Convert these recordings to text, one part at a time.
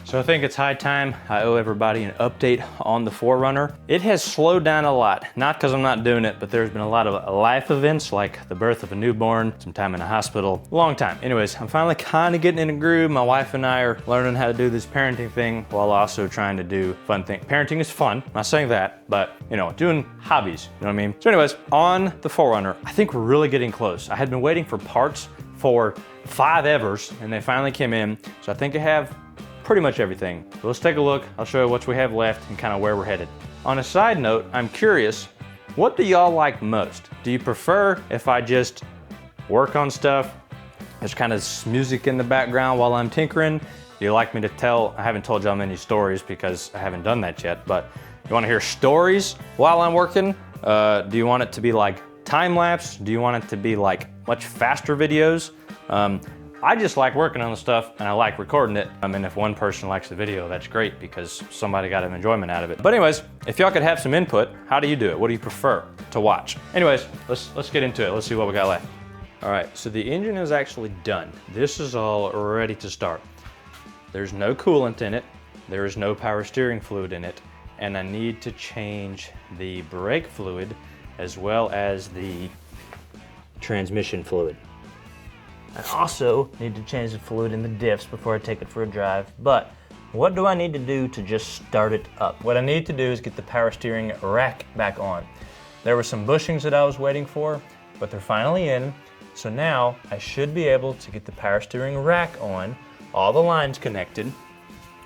So I think it's high time I owe everybody an update on the 4runner. It has slowed down a lot, not because I'm not doing it, but there's been a lot of life events like the birth of a newborn, some time in a hospital, a long time. Anyways, I'm finally kind of getting in a groove. My wife and I are learning how to do this parenting thing while also trying to do fun things. Parenting is fun, I'm not saying that, but you know, doing hobbies, you know what I mean? So anyways, on the 4runner, I think we're really getting close. I had been waiting for parts for 5 evers and they finally came in. So I think I have pretty much everything. So let's take a look. I'll show you what we have left and kind of where we're headed. On a side note, I'm curious, what do y'all like most? Do you prefer if I just work on stuff, there's kind of music in the background while I'm tinkering? Do you like me to tell, I haven't told y'all many stories because I haven't done that yet, but you wanna hear stories while I'm working? Do you want it to be like time-lapse? Do you want it to be like much faster videos? I just like working on the stuff and I like recording it. I mean, if one person likes the video, that's great because somebody got an enjoyment out of it. But anyways, if y'all could have some input, how do you do it? What do you prefer to watch? Anyways, let's get into it. Let's see what we got left. All right, so the engine is actually done. This is all ready to start. There's no coolant in it. There is no power steering fluid in it. And I need to change the brake fluid as well as the transmission fluid. I also need to change the fluid in the diffs before I take it for a drive, but what do I need to do to just start it up? What I need to do is get the power steering rack back on. There were some bushings that I was waiting for, but they're finally in, so now I should be able to get the power steering rack on, all the lines connected.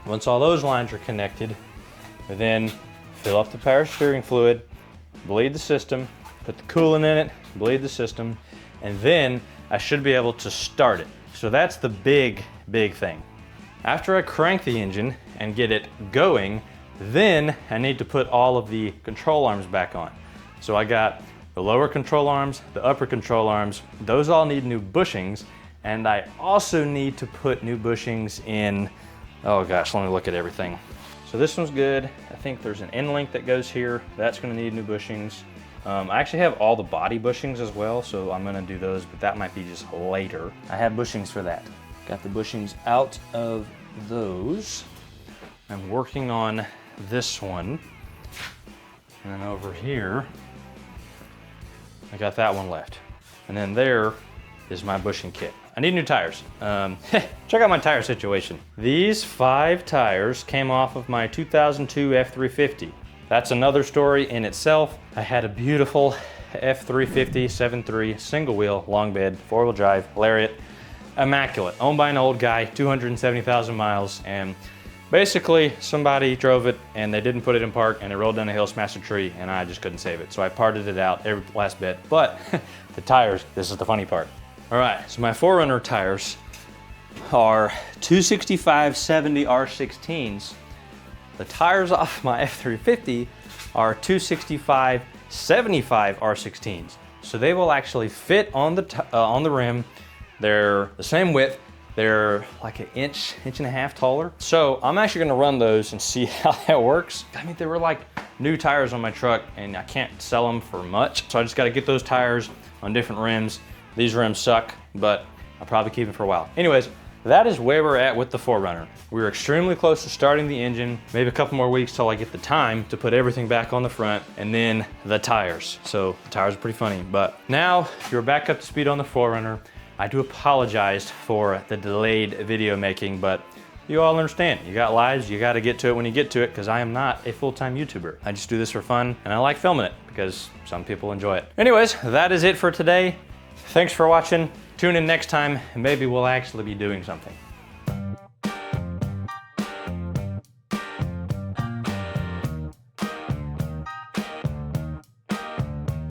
Once all those lines are connected, then fill up the power steering fluid, bleed the system, put the coolant in it, bleed the system, and then I should be able to start it. So that's the big thing. After I crank the engine and get it going, then I need to put all of the control arms back on. So I got the lower control arms, the upper control arms, those all need new bushings, and I also need to put new bushings in, oh gosh, let me look at everything. So this one's good. I think there's an end link that goes here. That's gonna need new bushings. I actually have all the body bushings as well, so I'm gonna do those, but that might be just later. I have bushings for that. Got the bushings out of those. I'm working on this one. And then over here, I got that one left. And then there is my bushing kit. I need new tires. Check out my tire situation. These 5 tires came off of my 2002 F350. That's another story in itself. I had a beautiful F350 7.3 single wheel, long bed, 4-wheel drive, Lariat, immaculate, owned by an old guy, 270,000 miles, and basically somebody drove it and they didn't put it in park and it rolled down a hill, smashed a tree, and I just couldn't save it. So I parted it out, every last bit. But the tires, this is the funny part. All right, so my 4runner tires are 265/70 R16s. The tires off my F350 are 265/75 R16s. So they will actually fit on the rim. They're the same width. They're like an inch and a half taller. So I'm actually gonna run those and see how that works. I mean, they were like new tires on my truck and I can't sell them for much. So I just gotta get those tires on different rims. These rims suck, but I'll probably keep them for a while. Anyways, that is where we're at with the 4runner. We're extremely close to starting the engine. Maybe a couple more weeks till I get the time to put everything back on the front, and then the tires. So the tires are pretty funny, but now you're back up to speed on the 4runner. I do apologize for the delayed video making, but you all understand. You got lives, you gotta get to it when you get to it, because I am not a full-time YouTuber. I just do this for fun, and I like filming it, because some people enjoy it. Anyways, that is it for today. Thanks for watching. Tune in next time, and maybe we'll actually be doing something.